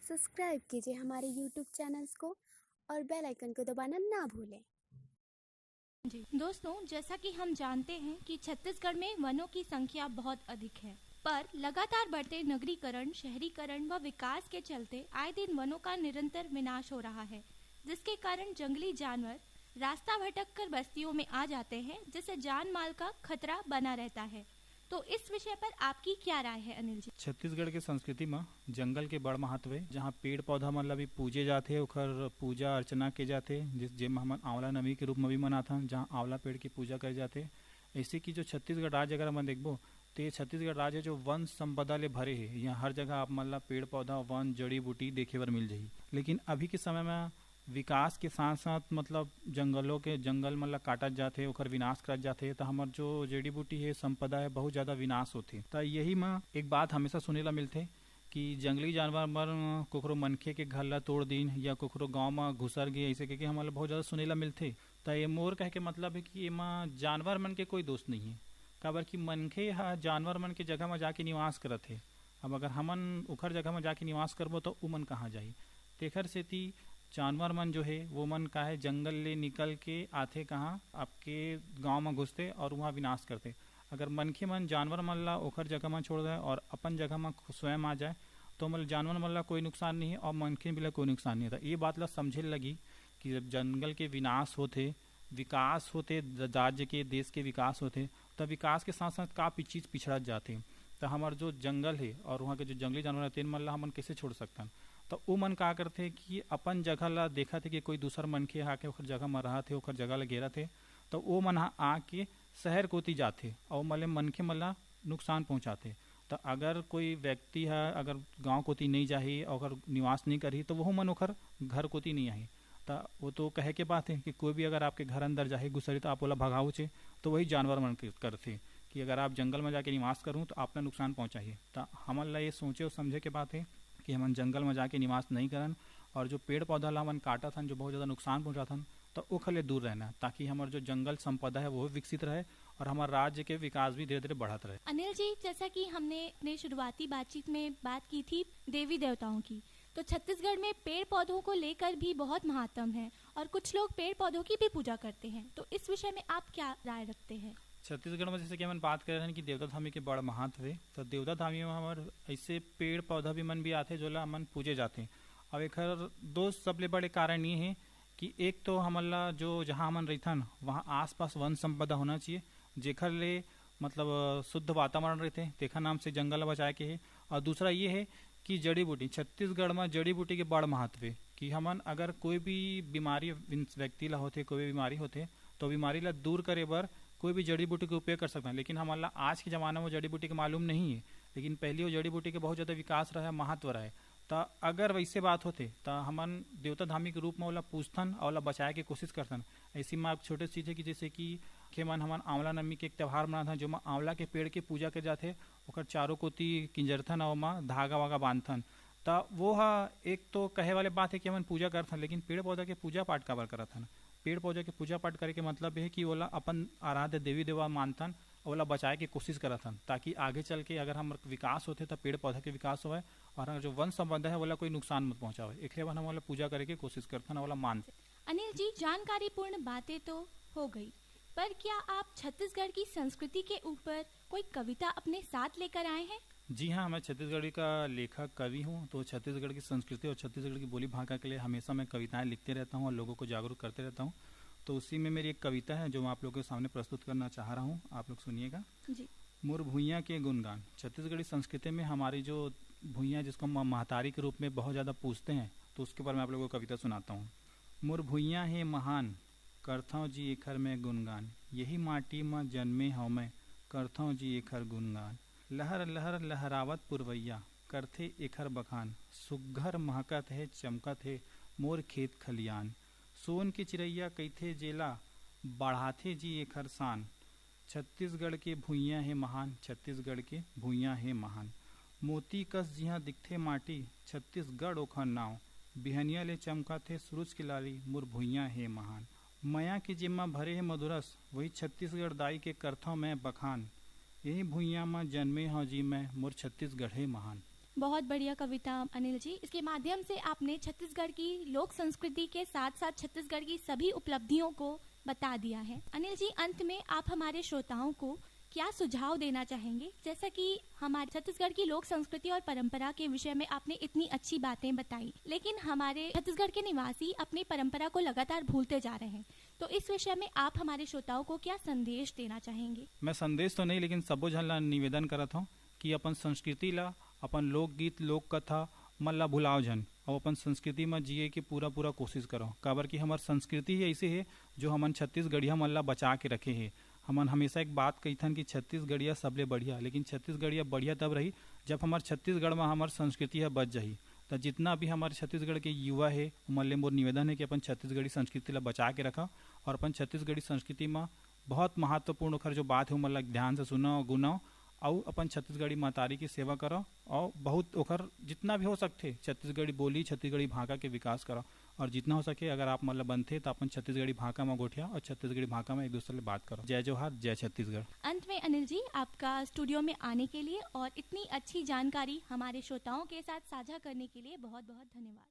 Subscribe कीजिए हमारे YouTube channels को और बेल आइकन को दबाना ना भूलें। जी दोस्तों, जैसा कि हम जानते हैं कि छत्तीसगढ़ में वनों की संख्या बहुत अधिक है, पर लगातार बढ़ते नगरीकरण, शहरीकरण व विकास के चलते आए दिन वनों का निरंतर विनाश हो रहा है, जिसके कारण जंगली जानवर रास्ता भटक कर बस्तियों में आ जाते हैं, जिससे जान माल का खतरा बना रहता है। तो इस विषय पर आपकी क्या राय है अनिल जी? छत्तीसगढ़ के संस्कृति में जंगल के बड़ महत्व है, जहाँ पेड़ पौधा मतलब भी पूजे जाते, ओखर पूजा अर्चना के जाते, जिसमें हम आंवला नवी के रूप में भी मनाथा, जहाँ आंवला पेड़ की पूजा करे जाते। ऐसे कि जो छत्तीसगढ़ राज्य अगर हम देखबो तो ये छत्तीसगढ़ राज्य जो वन संपदा ले भरे है, यहाँ हर जगह आप मतलब पेड़ पौधा वन जड़ी बूटी देखे बर मिल जाही। लेकिन अभी के समय में विकास के साथ साथ मतलब जंगलों के जंगल मतलब काटत जाते, ओकर विनाश करत जाते, तो हमार जो जड़ी बूटी है संपदा है बहुत ज्यादा विनाश होते। तो यही में एक बात हमेशा सुने ला मिलते कि जंगली जानवर मर कोकरो मनखे के घर ला तोड़ दीन या कोकरो गांव में घुसर गए, ऐसे करके हमारे बहुत ज्यादा सुने ला मिलते। तो ये मोर कह के मतलब है कि एमा जानवर मन के कोई दोस्त नहीं है, काबर कि मनखे हा जानवर मन के जगह में जाके निवास करत है। अब अगर हमन उखर जगह में जाके निवास करबो तो उमन कहाँ जाही। तेखर सेती जानवर मन जो है वो मन का है जंगल ले निकल के आते कहाँ आपके गांव में घुसते और वहाँ विनाश करते। अगर मनखे मन जानवर मन ला ओखर जगह में छोड़ दे और अपन जगह में स्वयं आ जाए तो मतलब जानवर मन ला कोई नुकसान नहीं है और मनखे भी ला कोई नुकसान नहीं था। ये बात ला समझे लगी कि जब जंगल के विनाश होते, विकास होते, राज्य के देश के विकास होते, तब विकास के साथ साथ काफी चीज पिछड़ा जाते। तो हमारे जो जंगल है और वहाँ के जो जंगली जानवर है तेन मन ला हमन कैसे छोड़ सकता। तो वो मन का करते कि अपन जगह ला देखा थे कि कोई दूसर मनखे आके ओखर जगह में रहा थे, ओखर जगह ला घेरा थे, तो वो मन आके शहर कोती जाते और मले मनखे मन ला नुकसान पहुंचाते। तो अगर कोई व्यक्ति है अगर गांव कोती नहीं जाही और अगर निवास नहीं करी तो वह मन ओखर घर कोती नहीं आई। तो वो तो कहे के बात है कि कोई भी अगर आपके घर अंदर जाए घुसरी तो आप ओला भगाओ चे, तो वही जानवर मन करते कि अगर आप जंगल में जाके निवास करूँ तो आपने नुकसान पहुंचाइए। तो हमन ला ये सोचे और समझे के बात है कि हमन जंगल में जाके निवास नहीं करन और जो पेड़ पौधा ला हमन काटा था जो बहुत ज़्यादा नुकसान पहुंचाथन तो ओखले दूर रहना, ताकि हमारे जो जंगल संपदा है वो विकसित रहे और हमारे राज्य के विकास भी धीरे धीरे बढ़त रहे। अनिल जी, जैसा कि हमने अपने शुरुआती बातचीत में बात की थी देवी देवताओं की, तो छत्तीसगढ़ में पेड़ पौधों को लेकर भी बहुत महत्व है और कुछ लोग पेड़ पौधों की भी पूजा करते हैं। तो इस विषय में आप क्या राय रखते हैं? छत्तीसगढ़ में जैसे कि हम बात कर रहे हैं कि देवता धामी के बड़ महत्व है, तो देवता धामी में हमारे ऐसे पेड़ पौधा भी मन भी आते जो ला मन पूजे जाते हैं। अब एक दो सबले बड़े कारण ये है कि एक तो हमला जो जहाँ हमन रहथन वहाँ आसपास वन संपदा होना चाहिए, जेखर ले मतलब शुद्ध वातावरण रहते, तेखर नाम से जंगल बचाए के है। और दूसरा ये है कि जड़ी बूटी, छत्तीसगढ़ में जड़ी बूटी के बड़ महत्व है कि हमन अगर कोई भी बीमारी व्यक्ति ला होते, कोई भी बीमारी होते तो बीमारी ला दूर करे बर कोई भी जड़ी बूटी का उपयोग कर सकता है। लेकिन हमारा आज के ज़माने में जड़ी बूटी के मालूम नहीं है, लेकिन पहले वो जड़ी बूटी के बहुत ज़्यादा विकास रहा है, महत्व रहा है। तो अगर वैसे बात होते तो हमन देवता धामी के रूप में ओला पूछथन और ओला बचाए के कोशिश करथन। ऐसी में आप छोटे चीज़ है कि जैसे कि खेमन हमन आंवला नमी के एक त्यौहार मनाथन जो में आंवला के पेड़ के पूजा के जाते, ओकर चारों कोती किंजरथन और में धागा वागा बांधथन। तो वो एक तो कहे वाले बात है कि हमन पूजा करथन, लेकिन पेड़ पौधा के पूजा पाठ काबर करथन। पेड़ पौधे के पूजा पाठ करे के मतलब है कि ओला अपन आराध्य देवी देवा मानथन, ओला बचाए के कोशिश करथन, ताकि आगे चल के अगर हम विकास होते तो पेड़ पौधा के विकास होए और जो वन संपदा है ओला कोई नुकसान मत पहुंचावे। एक हम ओला पूजा करे के कोशिश करथन, ओला मानते। अनिल जी, जानकारीपूर्ण बातें तो हो गई, पर क्या आप छत्तीसगढ़ की संस्कृति के ऊपर कोई कविता अपने साथ लेकर आए हैं? जी हाँ, मैं छत्तीसगढ़ी का लेखक कवि हूँ, तो छत्तीसगढ़ की संस्कृति और छत्तीसगढ़ की बोली भाषा के लिए हमेशा मैं कविताएं लिखते रहता हूँ और लोगों को जागरूक करते रहता हूँ। तो उसी में मेरी एक कविता है जो मैं आप लोगों के सामने प्रस्तुत करना चाह रहा हूँ, आप लोग सुनिएगा। जी। मोर भुइयाँ के गुणगान। छत्तीसगढ़ी संस्कृति में हमारी जो भुइयाँ जिसको हम महतारी के रूप में बहुत ज़्यादा पूछते हैं, तो उसके ऊपर मैं आप लोगों को कविता सुनाता हूँ। मोर भुइयाँ है महान, करथौं जी एखर में गुणगान, यही माटी में जन्मे हव मैं, करथौं जी एखर गुणगान। लहर लहर लहरावत पुरवैया, करथे एखर बखान, सुग्घर महकत है चमकत है मोर खेत खलियान। सोन के चिड़ैया कइथे जेला, बढ़ाथे जी एखर शान, छत्तीसगढ़ के भुइयाँ है महान, छत्तीसगढ़ के भुइयाँ है महान। मोती कस जिहाँ दिखथे माटी, छत्तीसगढ़ ओखर नाव, बिहनिया ले चमकत है सूरज की लाली, मोर भुइयाँ है महान। मया के जिम्मा भरे है मधुरस, वही छत्तीसगढ़ दाई के करथौं मैं बखान, यही भुइयाँ में जन्मे हौ जी मैं, मोर छत्तीसगढ़ है महान। बहुत बढ़िया कविता अनिल जी। इसके माध्यम से आपने छत्तीसगढ़ की लोक संस्कृति के साथ साथ छत्तीसगढ़ की सभी उपलब्धियों को बता दिया है। अनिल जी, अंत में आप हमारे श्रोताओं को क्या सुझाव देना चाहेंगे? जैसा कि हमारे छत्तीसगढ़ की लोक संस्कृति और परंपरा के विषय में आपने इतनी अच्छी बातें बताई, लेकिन हमारे छत्तीसगढ़ के निवासी अपनी परंपरा को लगातार भूलते जा रहे हैं, तो इस विषय में आप हमारे श्रोताओं को क्या संदेश देना चाहेंगे? मैं संदेश तो नहीं, लेकिन सबो झन ला निवेदन करत हूँ कि अपन संस्कृति ला, अपन लोकगीत लोक कथा मन ला भुलाओ जन और अपन संस्कृति में जिए के पूरा पूरा कोशिश करो। काबर कि हमार संस्कृति ही ऐसे है जो हमन छत्तीसगढ़िया मन ला बचा के रखे है। हमन हमेशा एक बात कहथन कि छत्तीसगढ़िया सबले बढ़िया, लेकिन छत्तीसगढ़िया बढ़िया तब रही जब हमार छत्तीसगढ़ में हमार संस्कृति है बच जाही। तो जितना भी हमारे छत्तीसगढ़ के युवा है उमन ले मोर निवेदन है कि अपन छत्तीसगढ़ी संस्कृति ला बचा के रखा और अपन छत्तीसगढ़ी संस्कृति में बहुत महत्वपूर्ण ओखर जो बात है उमन ला ध्यान से सुनो गुनाओ और अपन छत्तीसगढ़ी मातारी की सेवा करो और बहुत ओखर जितना भी हो सकते छत्तीसगढ़ी बोली छत्तीसगढ़ी भाषा के विकास करो और जितना हो सके अगर आप मतलब बनते तो अपन छत्तीसगढ़ी भाषा में गोठिया और छत्तीसगढ़ी भाषा में एक दूसरे से बात करो। जय जोहार, जय छत्तीसगढ़। अंत में अनिल जी, आपका स्टूडियो में आने के लिए और इतनी अच्छी जानकारी हमारे श्रोताओं के साथ साझा करने के लिए बहुत बहुत धन्यवाद।